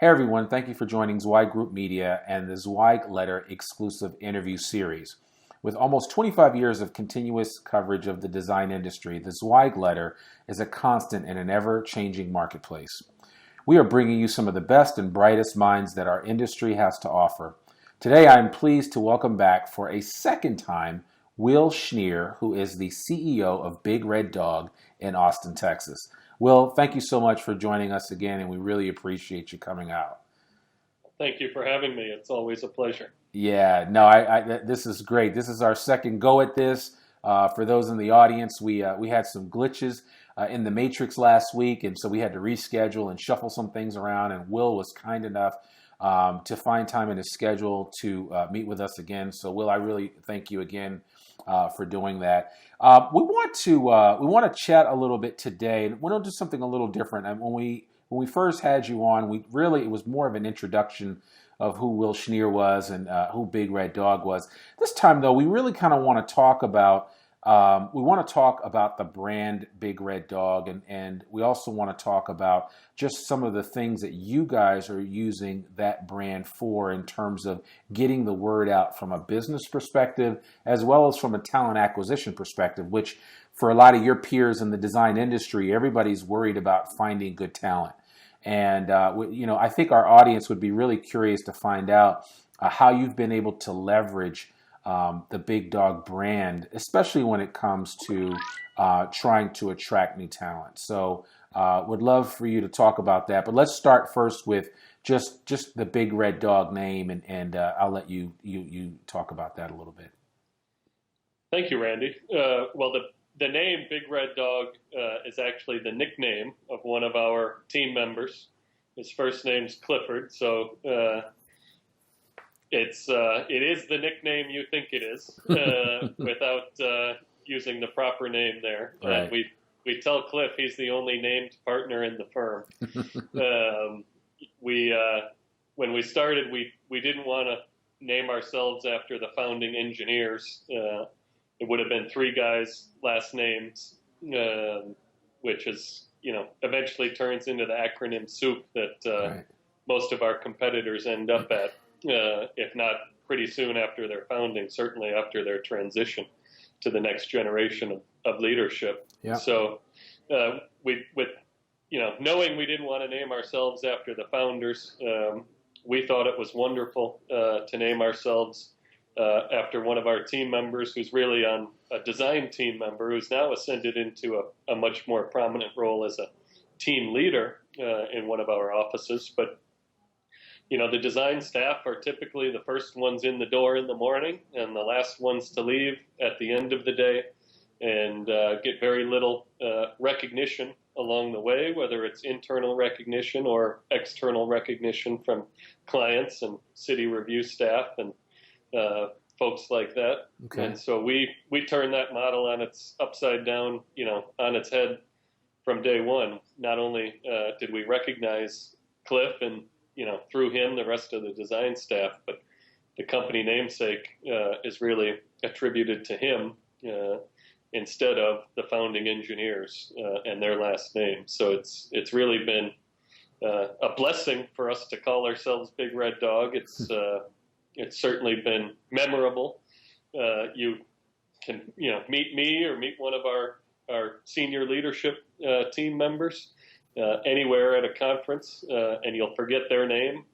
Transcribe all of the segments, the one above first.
Hey everyone, thank you for joining Zweig Group Media and the Zweig Letter exclusive interview series. With almost 25 years of continuous coverage of the design industry, the Zweig Letter is a constant in an ever-changing marketplace. We are bringing you some of the best and brightest minds that our industry has to offer. Today I am pleased to welcome back for a second time Will Schnier, who is the CEO of Big Red Dog in Austin, Texas. Will, thank you so much for joining us again, and we really appreciate you coming out. Thank you for having me. It's always a pleasure. Yeah, no, this is great. This is our second go at this. For those in the audience, we had some glitches in the matrix last week, and so we had to reschedule and shuffle some things around, and Will was kind enough to find time in his schedule to meet with us again. So, Will, I really thank you again for doing that. We want to chat a little bit today, and we're going to do something a little different. And when we first had you on, it was more of an introduction of who Will Schnier was and who Big Red Dog was. This time, though, we really kind of want to talk about the brand Big Red Dog, and we also want to talk about just some of the things that you guys are using that brand for in terms of getting the word out from a business perspective as well as from a talent acquisition perspective, which for a lot of your peers in the design industry, everybody's worried about finding good talent. And, I think our audience would be really curious to find out how you've been able to leverage the Big Dog brand, especially when it comes to trying to attract new talent. So would love for you to talk about that. But let's start first with just the Big Red Dog name, and I'll let you talk about that a little bit. Thank you, Randy. Well, the name Big Red Dog is actually the nickname of one of our team members. His first name's Clifford, so it is the nickname you think it is without using the proper name there. Right. We tell Cliff he's the only named partner in the firm. When we started, we didn't want to name ourselves after the founding engineers. It would have been three guys' last names, which is, eventually turns into the acronym soup that Right. most of our competitors end up at, if not pretty soon after their founding, certainly after their transition to the next generation of leadership. Yeah. So knowing we didn't want to name ourselves after the founders, we thought it was wonderful to name ourselves after one of our team members who's really on a design team member who's now ascended into a much more prominent role as a team leader in one of our offices. But, the design staff are typically the first ones in the door in the morning and the last ones to leave at the end of the day, and get very little recognition along the way, whether it's internal recognition or external recognition from clients and city review staff and folks like that. Okay. And so we turned that model on its upside down, on its head from day one. Not only did we recognize Cliff and, through him, the rest of the design staff, but the company namesake is really attributed to him instead of the founding engineers and their last name. So it's really been a blessing for us to call ourselves Big Red Dog. It's certainly been memorable. You can, meet me or meet one of our senior leadership team members anywhere at a conference, and you'll forget their name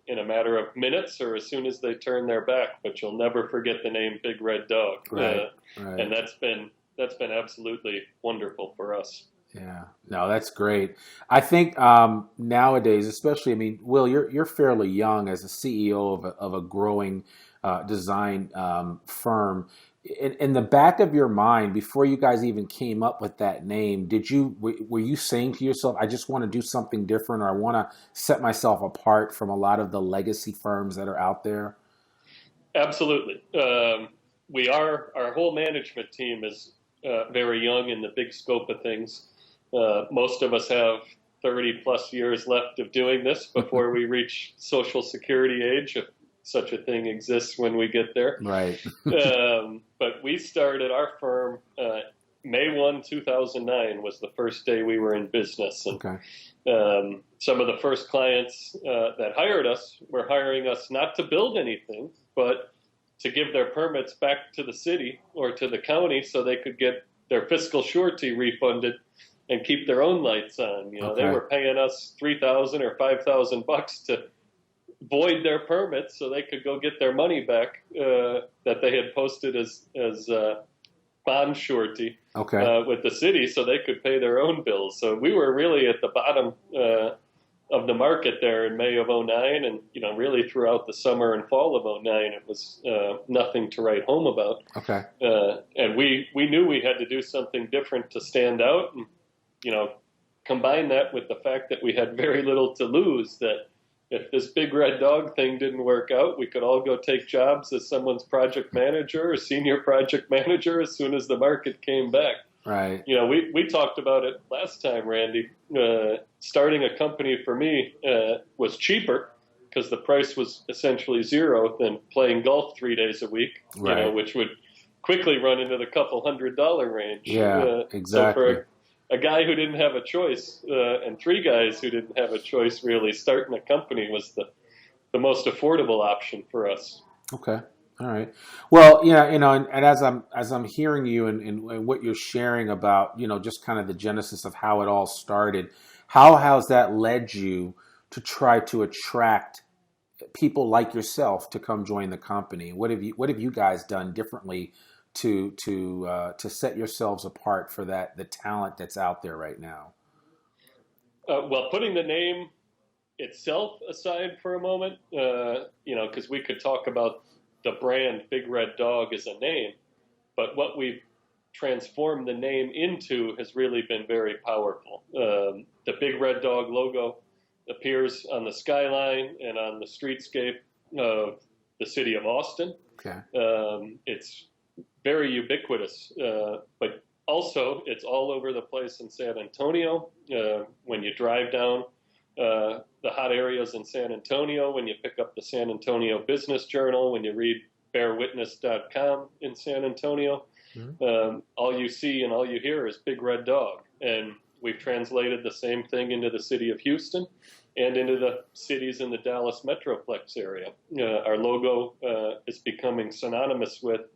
in a matter of minutes or as soon as they turn their back, but you'll never forget the name Big Red Dog. Right. And that's been absolutely wonderful for us. Yeah, no, that's great. I think nowadays, especially, Will, you're fairly young as a CEO of a growing design firm. In the back of your mind, before you guys even came up with that name, were you saying to yourself, "I just want to do something different, or I want to set myself apart from a lot of the legacy firms that are out there"? Absolutely. Our whole management team is very young in the big scope of things. Most of us have 30 plus years left of doing this before we reach Social Security age, if such a thing exists when we get there. Right. But we started our firm May 1, 2009 was the first day we were in business. And Okay. some of the first clients that hired us were hiring us not to build anything, but to give their permits back to the city or to the county so they could get their fiscal surety refunded and keep their own lights on. You know, Okay. they were paying us $3,000 or $5,000 to void their permits so they could go get their money back that they had posted as bond surety Okay. with the city, so they could pay their own bills. So we were really at the bottom of the market there in May of '09, and really throughout the summer and fall of '09, it was nothing to write home about. Okay. And we knew we had to do something different to stand out, and combine that with the fact that we had very little to lose. That if this big red dog thing didn't work out, we could all go take jobs as someone's project manager or senior project manager as soon as the market came back. Right. We talked about it last time, Randy. Starting a company for me was cheaper because the price was essentially zero than playing golf 3 days a week, Right. which would quickly run into the couple $100 range. Yeah, exactly. So for a guy who didn't have a choice and three guys who didn't have a choice, really, starting a company was the most affordable option for us. Okay. All right. Well, and as I'm hearing you and what you're sharing about, just kind of the genesis of how it all started, how has that led you to try to attract people like yourself to come join the company? What have you guys done differently to set yourselves apart for the talent that's out there right now? Well, putting the name itself aside for a moment, because we could talk about the brand Big Red Dog as a name, but what we've transformed the name into has really been very powerful. The Big Red Dog logo appears on the skyline and on the streetscape of the city of Austin. Okay. It's very ubiquitous, but also it's all over the place in San Antonio. When you drive down the hot areas in San Antonio, when you pick up the San Antonio Business Journal, when you read bearwitness.com in San Antonio, all you see and all you hear is Big Red Dog. And we've translated the same thing into the city of Houston and into the cities in the Dallas Metroplex area. Our logo is becoming synonymous with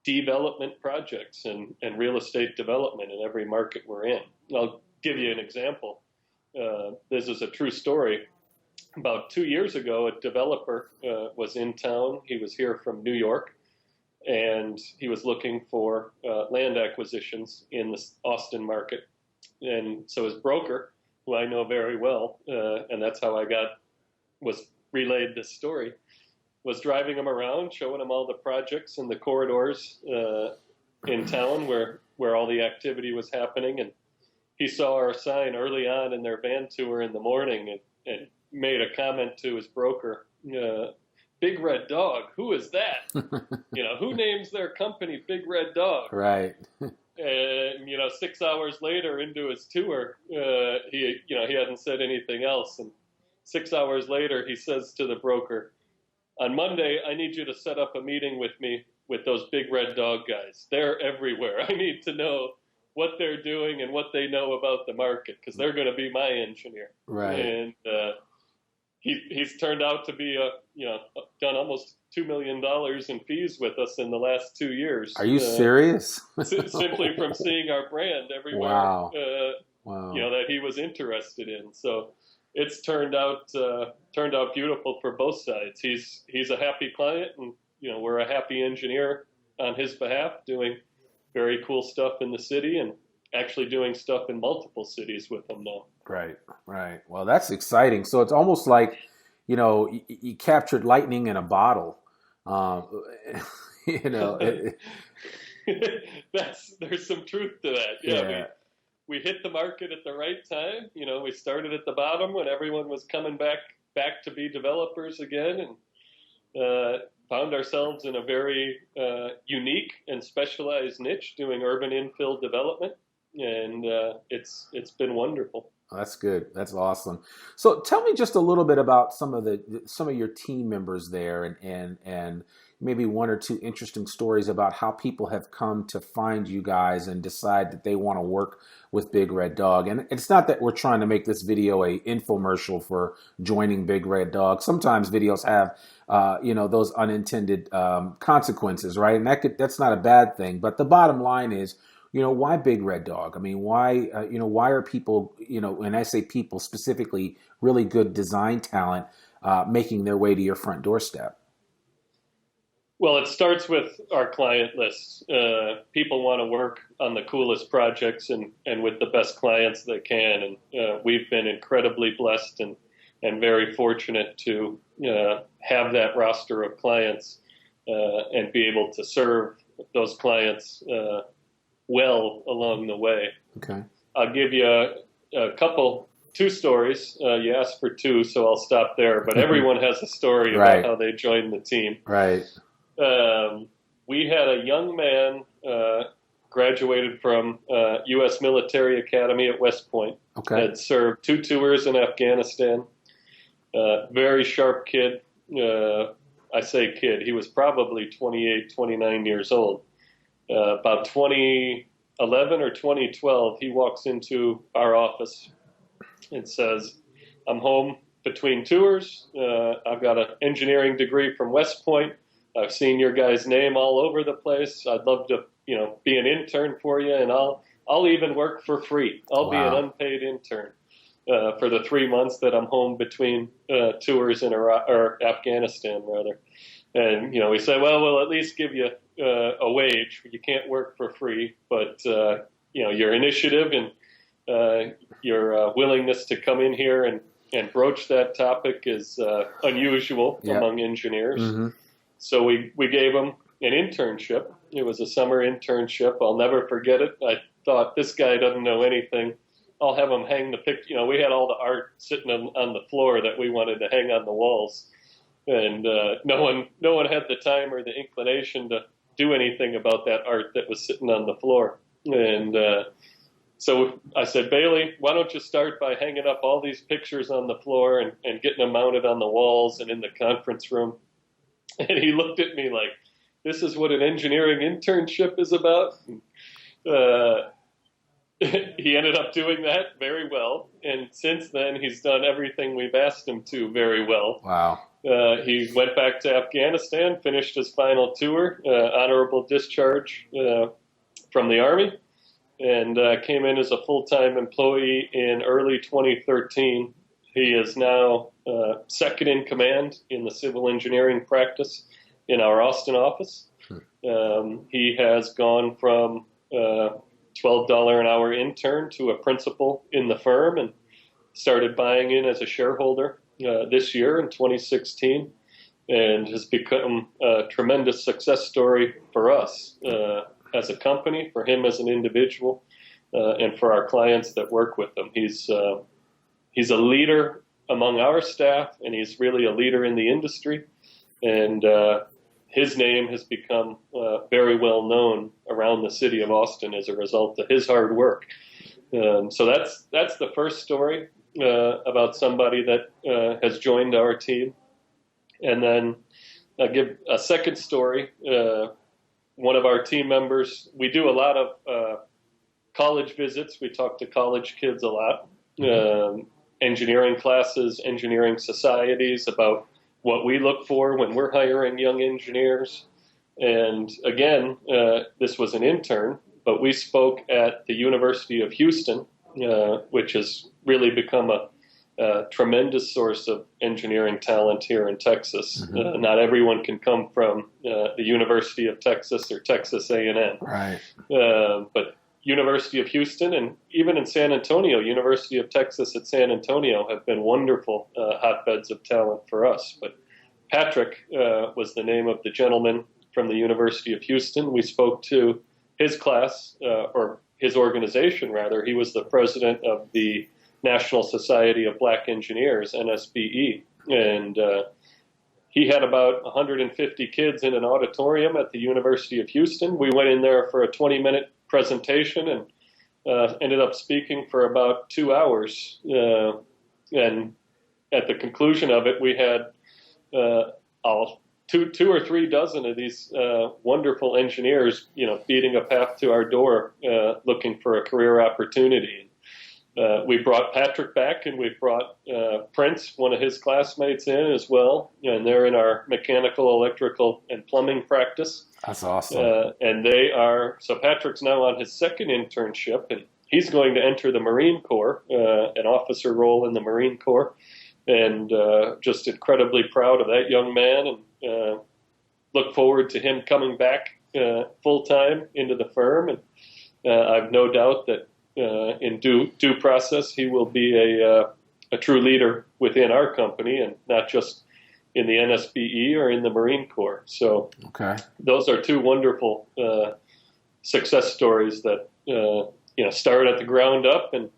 development projects and real estate development in every market we're in. I'll give you an example. This is a true story. About 2 years ago, a developer was in town. He was here from New York, and he was looking for land acquisitions in the Austin market. And so his broker, who I know very well, and that's how I was relayed this story, was driving him around, showing him all the projects and the corridors in town where all the activity was happening. And he saw our sign early on in their van tour in the morning and made a comment to his broker, Big Red Dog, who is that? Who names their company Big Red Dog? Right. And 6 hours later into his tour, he hadn't said anything else. And 6 hours later, he says to the broker, on Monday, I need you to set up a meeting with me with those Big Red Dog guys. They're everywhere. I need to know what they're doing and what they know about the market because they're going to be my engineer. Right. And he's turned out to be done almost $2 million in fees with us in the last 2 years. Are you serious? Simply from seeing our brand everywhere. Wow. That he was interested in. So it's turned out beautiful for both sides. He's a happy client, and we're a happy engineer on his behalf, doing very cool stuff in the city and actually doing stuff in multiple cities with him now. Right. Well, that's exciting. So it's almost like, you captured lightning in a bottle. There's some truth to that. Yeah. We hit the market at the right time. We started at the bottom when everyone was coming back to be developers again, and found ourselves in a very unique and specialized niche doing urban infill development. And it's been wonderful. Oh, that's good. That's awesome. So tell me just a little bit about some of your team members there, and maybe one or two interesting stories about how people have come to find you guys and decide that they want to work with Big Red Dog. And it's not that we're trying to make this video a infomercial for joining Big Red Dog. Sometimes videos have those unintended consequences, right? And that's not a bad thing. But the bottom line is, why Big Red Dog? I mean, why are people, when I say people specifically, really good design talent making their way to your front doorstep? Well, it starts with our client list. People want to work on the coolest projects and with the best clients they can. And we've been incredibly blessed and very fortunate to have that roster of clients and be able to serve those clients well along the way. Okay. I'll give you two stories. You asked for two, so I'll stop there. But everyone has a story about how they joined the team. Right. We had a young man graduated from U.S. Military Academy at West Point. Okay. Had served 2 tours in Afghanistan. Very sharp kid. I say kid. He was probably 28, 29 years old. About 2011 or 2012, he walks into our office and says, I'm home between tours. I've got an engineering degree from West Point. I've seen your guy's name all over the place. I'd love to, be an intern for you, and I'll even work for free. I'll be an unpaid intern for the 3 months that I'm home between tours in Afghanistan, rather. And, we said, well, we'll at least give you a wage. You can't work for free, but, your initiative and your willingness to come in here and broach that topic is unusual among engineers. Mm-hmm. So we gave him an internship. It was a summer internship. I'll never forget it. I thought, this guy doesn't know anything. I'll have him hang the picture. We had all the art sitting on the floor that we wanted to hang on the walls. And no one had the time or the inclination to do anything about that art that was sitting on the floor. And so I said, Bailey, why don't you start by hanging up all these pictures on the floor and getting them mounted on the walls and in the conference room? And he looked at me like, this is what an engineering internship is about? He ended up doing that very well. And since then, he's done everything we've asked him to very well. Wow. He went back to Afghanistan, finished his final tour, honorable discharge from the Army, and came in as a full-time employee in early 2013. He is now second in command in the civil engineering practice in our Austin office. He has gone from $12 an hour intern to a principal in the firm and started buying in as a shareholder this year in 2016, and has become a tremendous success story for us as a company, for him as an individual, and for our clients that work with him. He's a leader among our staff, and he's really a leader in the industry. And his name has become very well known around the city of Austin as a result of his hard work. So that's the first story about somebody that has joined our team. And then I'll give a second story. One of our team members, we do a lot of college visits. We talk to college kids a lot. Engineering classes, engineering societies, about what we look for when we're hiring young engineers. And again, this was an intern, but we spoke at the University of Houston, which has really become a tremendous source of engineering talent here in Texas. Mm-hmm. Not everyone can come from the University of Texas or Texas A&M. Right. But University of Houston, and even in San Antonio, University of Texas at San Antonio, have been wonderful hotbeds of talent for us. But Patrick was the name of the gentleman from the University of Houston. We spoke to his class, or his organization, rather. He was the president of the National Society of Black Engineers, NSBE, and he had about 150 kids in an auditorium at the University of Houston. We went in there for a 20-minute presentation, and ended up speaking for about 2 hours. And at the conclusion of it, we had two or three dozen of these wonderful engineers, beating a path to our door, looking for a career opportunity. We brought Patrick back, and we brought Prince, one of his classmates, in as well. And they're in our mechanical, electrical, and plumbing practice. That's awesome. And so Patrick's now on his second internship, and he's going to enter the Marine Corps, an officer role in the Marine Corps. And just incredibly proud of that young man, and look forward to him coming back full time into the firm. And I've no doubt that in due process he will be a true leader within our company, and not just in the NSBE or in the Marine Corps. So those are two wonderful success stories that start at the ground up, and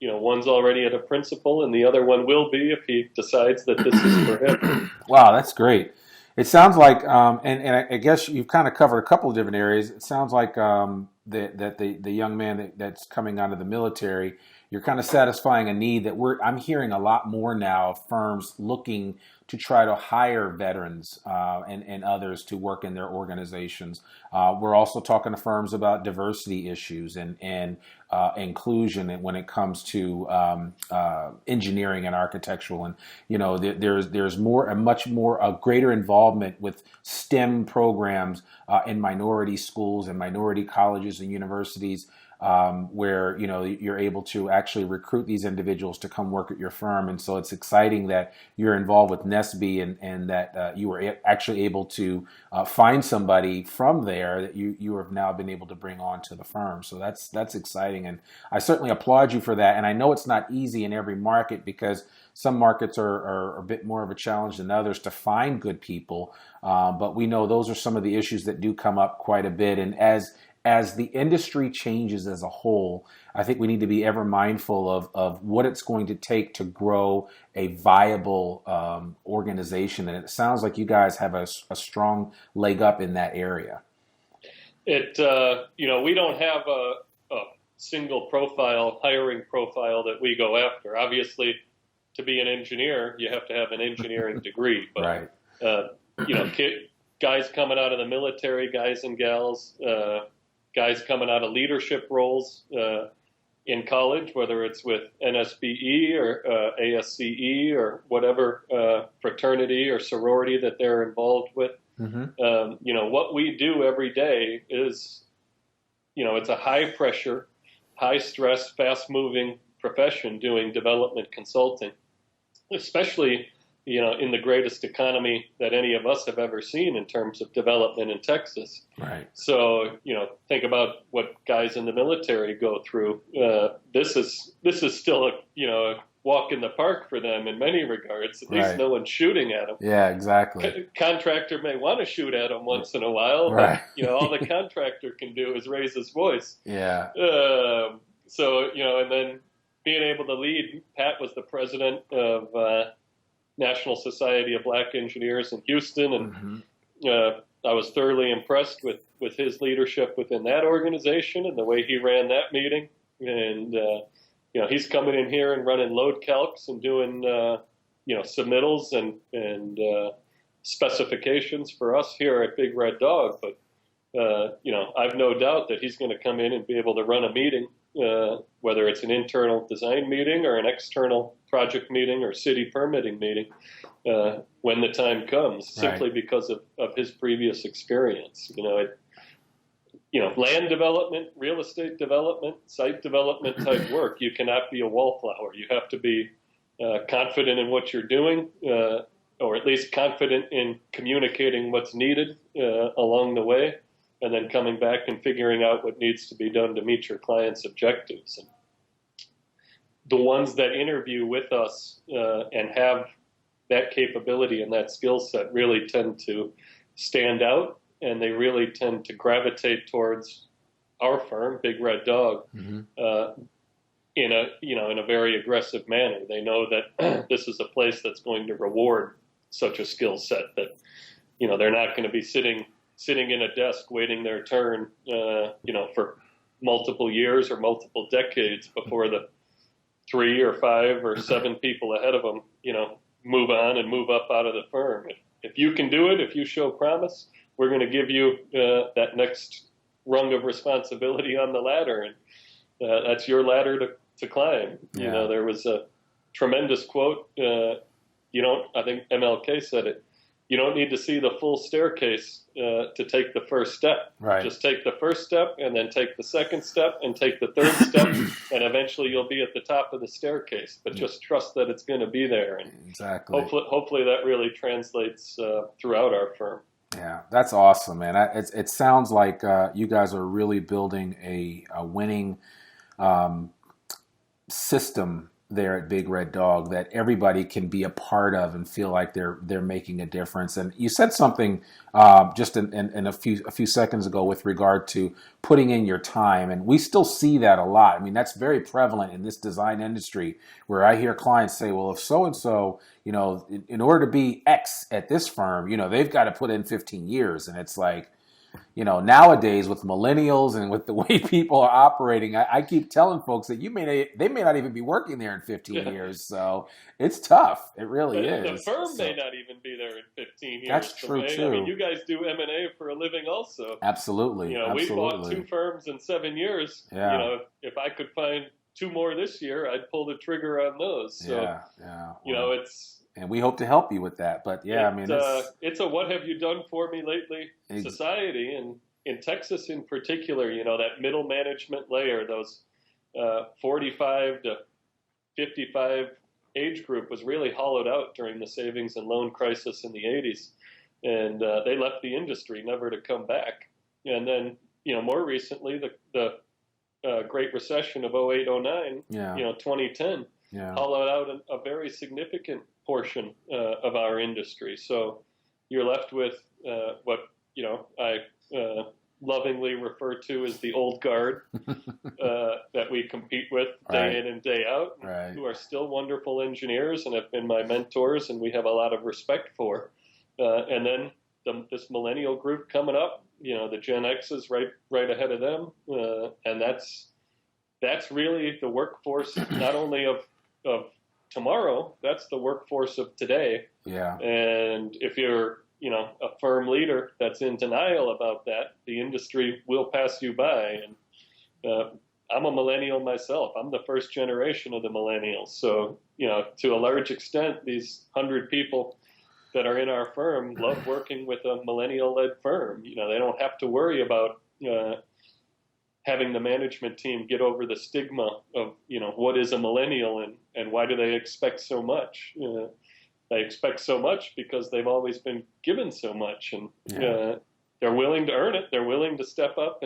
one's already at a principal, and the other one will be if he decides that this is for him. Wow, that's great. It sounds like, and I guess you've kind of covered a couple of different areas. It sounds like that the young man that's coming out of the military, you're kind of satisfying a need that I'm hearing a lot more now of firms looking to try to hire veterans and others to work in their organizations. We're also talking to firms about diversity issues and inclusion when it comes to engineering and architectural. And there's a greater involvement with STEM programs in minority schools and minority colleges and universities. Where you're able to actually recruit these individuals to come work at your firm. And so it's exciting that you're involved with NSBE and that you were actually able to find somebody from there that you have now been able to bring on to the firm. So that's exciting, and I certainly applaud you for that. And I know it's not easy in every market, because some markets are a bit more of a challenge than others to find good people, but we know those are some of the issues that do come up quite a bit. And as the industry changes as a whole, I think we need to be ever mindful of what it's going to take to grow a viable organization. And it sounds like you guys have a strong leg up in that area. We don't have a single hiring profile that we go after. Obviously, to be an engineer, you have to have an engineering degree. But, right. Guys coming out of the military, guys and gals, guys coming out of leadership roles in college, whether it's with NSBE or ASCE or whatever fraternity or sorority that they're involved with. Mm-hmm. What we do every day is, it's a high pressure, high stress, fast moving profession doing development consulting, especially in the greatest economy that any of us have ever seen in terms of development in Texas. Right. So, think about what guys in the military go through. This is still a walk in the park for them in many regards. At least no one's shooting at them. Yeah, exactly. Contractor may want to shoot at them once in a while, right. But, all the contractor can do is raise his voice. Yeah. And then being able to lead, Pat was the president of National Society of Black Engineers in Houston, and mm-hmm. I was thoroughly impressed with his leadership within that organization and the way he ran that meeting. And he's coming in here and running load calcs and doing submittals and specifications for us here at Big Red Dog. But I've no doubt that he's going to come in and be able to run a meeting, whether it's an internal design meeting or an external project meeting or city permitting meeting, when the time comes, simply because of his previous experience. Land development, real estate development, site development type work, you cannot be a wallflower. You have to be confident in what you're doing, or at least confident in communicating what's needed along the way, and then coming back and figuring out what needs to be done to meet your client's objectives. And the ones that interview with us and have that capability and that skill set really tend to stand out, and they really tend to gravitate towards our firm, Big Red Dog, mm-hmm. In a very aggressive manner. They know that this is a place that's going to reward such a skill set, that they're not going to be sitting in a desk waiting their turn, for multiple years or multiple decades before the 3 or 5 or 7 people ahead of them, move on and move up out of the firm. If you can do it, if you show promise, we're going to give you that next rung of responsibility on the ladder, and that's your ladder to climb. Yeah. There was a tremendous quote. I think MLK said it. You don't need to see the full staircase to take the first step. Right. Just take the first step, and then take the second step, and take the third step, and eventually you'll be at the top of the staircase. But just trust that it's going to be there. And exactly. Hopefully that really translates throughout our firm. Yeah, that's awesome, man. It sounds like you guys are really building a winning system there at Big Red Dog that everybody can be a part of and feel like they're making a difference. And you said something just in a few seconds ago with regard to putting in your time, and we still see that a lot. I mean, that's very prevalent in this design industry, where I hear clients say, well, if so and so, in order to be X at this firm, they've got to put in 15 years, and it's like, nowadays with millennials and with the way people are operating, I keep telling folks that they may not even be working there in 15 years. So it's tough. It really is. The firm may not even be there in 15 years. That's true too. I mean, you guys do M&A for a living also. Absolutely. We bought 2 firms in 7 years. Yeah. If I could find 2 more this year, I'd pull the trigger on those. So, yeah. it's... And we hope to help you with that. But it's a what have you done for me lately society. And in Texas in particular, that middle management layer, those 45 to 55 age group was really hollowed out during the savings and loan crisis in the 80s. And they left the industry never to come back. And then, more recently, the Great Recession of 08, 09, 2010, hollowed out a very significant portion of our industry. So you're left with what I lovingly refer to as the old guard that we compete with day in and day out, who are still wonderful engineers and have been my mentors, and we have a lot of respect for. And then this millennial group coming up, the Gen X is right ahead of them, and that's really the workforce not only of tomorrow, that's the workforce of today. Yeah. And if you're, a firm leader that's in denial about that, the industry will pass you by. And I'm a millennial myself. I'm the first generation of the millennials. So, to a large extent, these 100 people that are in our firm love working with a millennial-led firm. They don't have to worry about having the management team get over the stigma of, what is a millennial and why do they expect so much? They expect so much because they've always been given so much, and they're willing to earn it. They're willing to step up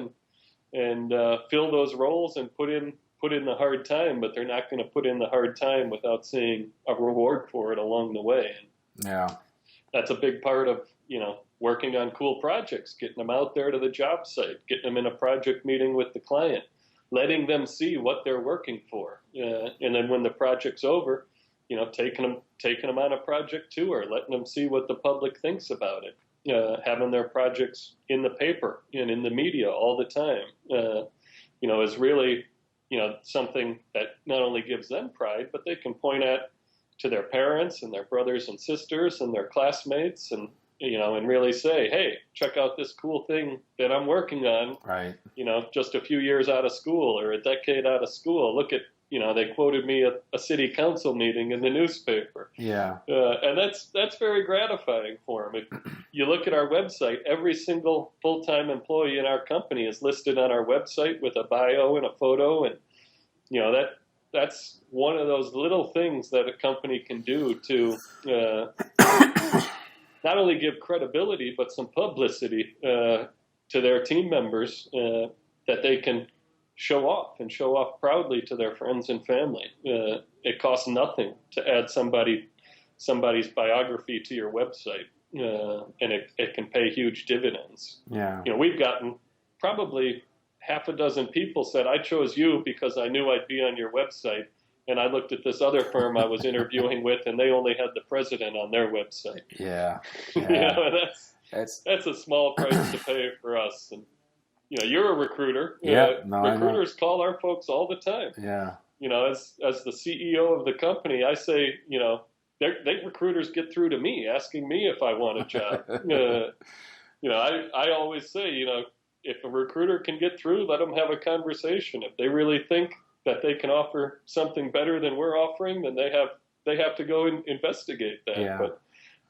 and fill those roles and put in the hard time, but they're not going to put in the hard time without seeing a reward for it along the way. And that's a big part of, working on cool projects, getting them out there to the job site, getting them in a project meeting with the client, letting them see what they're working for. And then when the project's over, taking them on a project tour, letting them see what the public thinks about it, having their projects in the paper and in the media all the time, is really, something that not only gives them pride, but they can point at to their parents and their brothers and sisters and their classmates and really say, hey, check out this cool thing that I'm working on, just a few years out of school or a decade out of school. Look at, they quoted me at a city council meeting in the newspaper. Yeah. And that's very gratifying for them. If you look at our website, every single full-time employee in our company is listed on our website with a bio and a photo. And, that's one of those little things that a company can do to not only give credibility, but some publicity to their team members that they can show off proudly to their friends and family. It costs nothing to add somebody's biography to your website, and it can pay huge dividends. Yeah. We've gotten probably half a dozen people said, I chose you because I knew I'd be on your website. And I looked at this other firm I was interviewing with, and they only had the president on their website. Yeah. That's a small price to pay for us. And you're a recruiter. Yeah, no, I know. Recruiters call our folks all the time. Yeah, As the CEO of the company, I say, they recruiters get through to me asking me if I want a job. I always say, if a recruiter can get through, let them have a conversation. If they really think that they can offer something better than we're offering, then they have to go and investigate that. yeah. But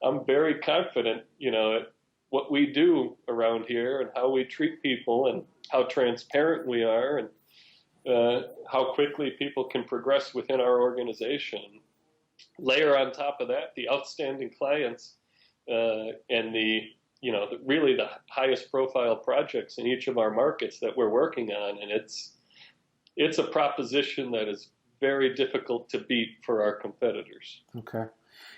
I'm very confident, at what we do around here and how we treat people and how transparent we are and how quickly people can progress within our organization. Layer on top of that the outstanding clients and really the highest profile projects in each of our markets that we're working on, and it's a proposition that is very difficult to beat for our competitors. Okay.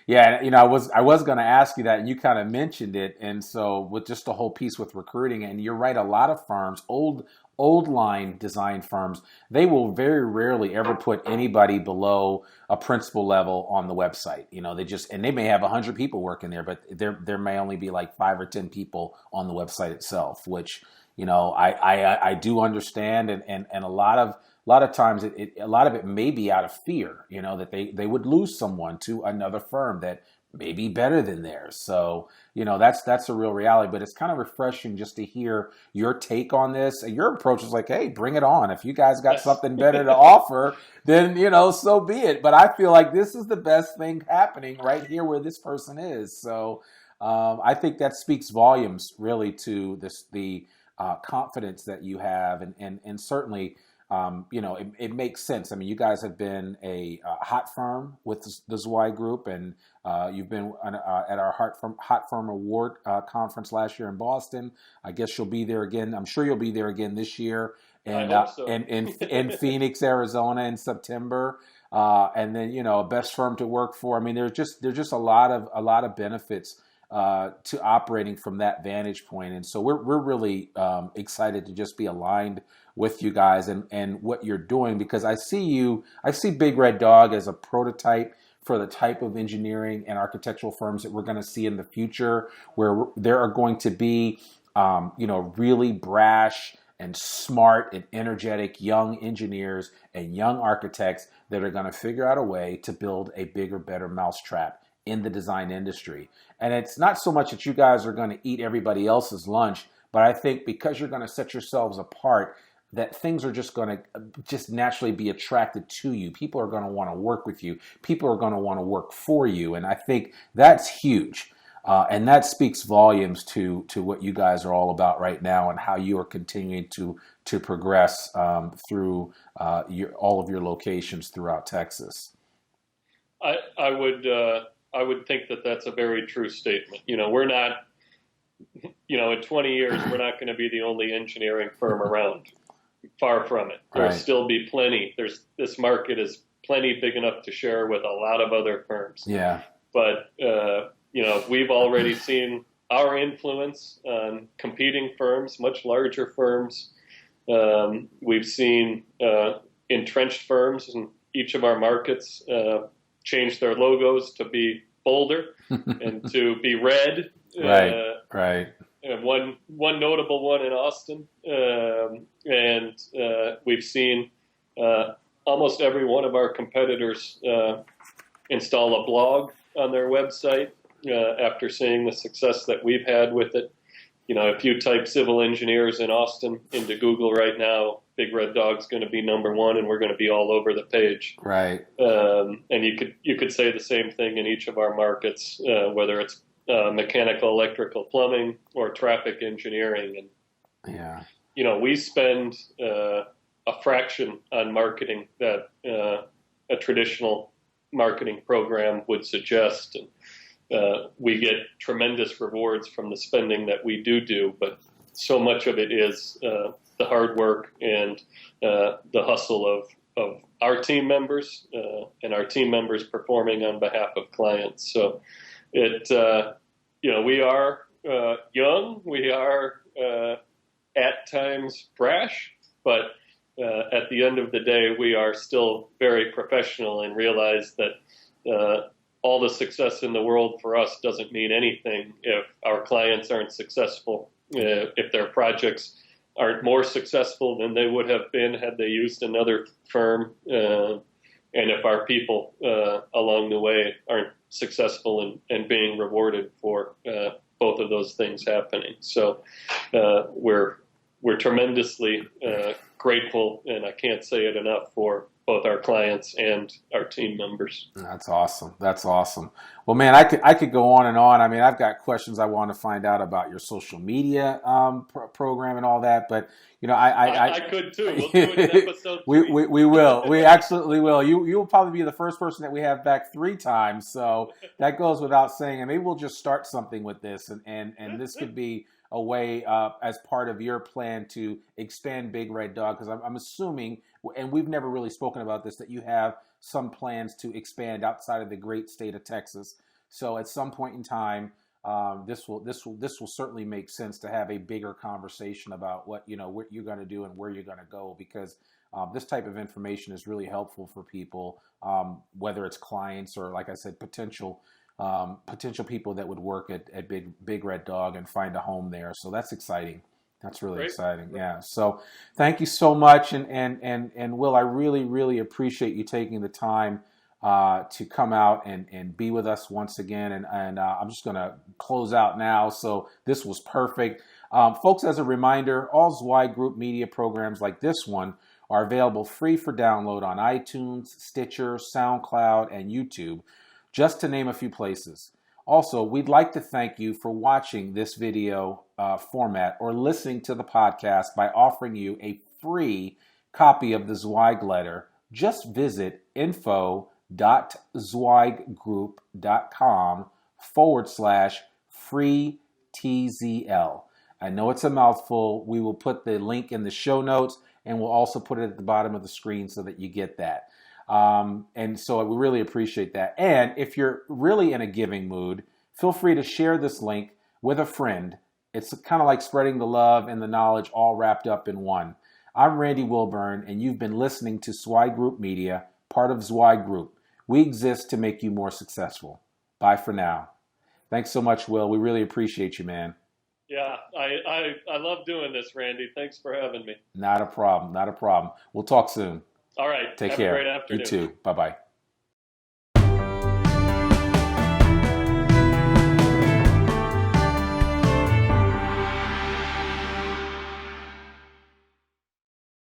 Yeah, I was going to ask you that, and you kind of mentioned it, and so with just the whole piece with recruiting, and you're right, a lot of firms, old line design firms, they will very rarely ever put anybody below a principal level on the website. They may have 100 people working there, but there may only be like 5 or 10 people on the website itself, which I do understand, and a lot of times a lot of it may be out of fear, that they would lose someone to another firm that may be better than theirs. So, that's a real reality, but it's kind of refreshing just to hear your take on this. And your approach is like, hey, bring it on. If you guys got something better to offer, then, so be it. But I feel like this is the best thing happening right here where this person is. So I think that speaks volumes really to the confidence that you have, and certainly, it makes sense. I mean, you guys have been a hot firm with the Zweig Group, and you've been at our Hot Firm Award conference last year in Boston. I guess you'll be there again. I'm sure you'll be there again this year, and I hope so. in Phoenix, Arizona in September. And then a best firm to work for. I mean, there's just a lot of benefits to operating from that vantage point, and so we're really excited to just be aligned with you guys and what you're doing, because I see Big Red Dog as a prototype for the type of engineering and architectural firms that we're going to see in the future, where there are going to be really brash and smart and energetic young engineers and young architects that are going to figure out a way to build a bigger, better mousetrap in the design industry. And it's not so much that you guys are going to eat everybody else's lunch, but I think because you're going to set yourselves apart, that things are just going to just naturally be attracted to you. People are going to want to work with you. People are going to want to work for you. And I think that's huge. And that speaks volumes to what you guys are all about right now, and how you are continuing to progress through all of your locations throughout Texas. I would think that that's a very true statement. We're not, in 20 years, we're not going to be the only engineering firm around. Far from it. There'll still be plenty. This market is plenty big enough to share with a lot of other firms. Yeah. But, we've already seen our influence on competing firms, much larger firms. We've seen entrenched firms in each of our markets change their logos to be bolder and to be red. Right. One notable one in Austin, and we've seen almost every one of our competitors install a blog on their website after seeing the success that we've had with it. If you type civil engineers in Austin into Google right now, Big Red Dog's going to be number one, and we're going to be all over the page. Right. And you could say the same thing in each of our markets, whether it's mechanical, electrical, plumbing, or traffic engineering. And we spend a fraction on marketing that a traditional marketing program would suggest, and we get tremendous rewards from the spending that we do. But so much of it is the hard work and the hustle of our team members and our team members performing on behalf of clients. So we are young, we are at times brash, but at the end of the day, we are still very professional and realize that all the success in the world for us doesn't mean anything if our clients aren't successful, if their projects aren't more successful than they would have been had they used another firm. And if our people along the way aren't successful and being rewarded for both of those things happening. So we're tremendously grateful, and I can't say it enough, for both our clients and our team members. That's awesome. That's awesome. Well, man, I could go on and on. I mean, I've got questions I want to find out about your social media program and all that. But you know, I could too. We'll do it in episode 3. We will. We absolutely will. You will probably be the first person that we have back 3 times. So that goes without saying. And maybe we'll just start something with this, and this could be a way as part of your plan to expand Big Red Dog, because I'm assuming, and we've never really spoken about this, that you have some plans to expand outside of the great state of Texas. So at some point in time, this will certainly make sense to have a bigger conversation about what you're going to do and where you're going to go, because this type of information is really helpful for people, whether it's clients or, like I said, potential people that would work at Big Red Dog and find a home there. So that's exciting. That's really exciting. Yeah. So thank you so much. And Will, I really, really appreciate you taking the time to come out and be with us once again. And I'm just going to close out now. So this was perfect. Folks, as a reminder, all Zweig Group Media programs like this one are available free for download on iTunes, Stitcher, SoundCloud, and YouTube, just to name a few places. Also, we'd like to thank you for watching this video format or listening to the podcast by offering you a free copy of the Zweig Letter. Just visit info.zweiggroup.com/free TZL. I know it's a mouthful. We will put the link in the show notes, and we'll also put it at the bottom of the screen so that you get that. And so we really appreciate that. And if you're really in a giving mood, feel free to share this link with a friend. It's kind of like spreading the love and the knowledge all wrapped up in one. I'm Randy Wilburn, and you've been listening to Zweig Group Media, part of Zweig Group. We exist to make you more successful. Bye for now. Thanks so much, Will. We really appreciate you, man. Yeah, I love doing this, Randy. Thanks for having me. Not a problem. Not a problem. We'll talk soon. All right. Take Have care. a great afternoon. You too. Bye-bye.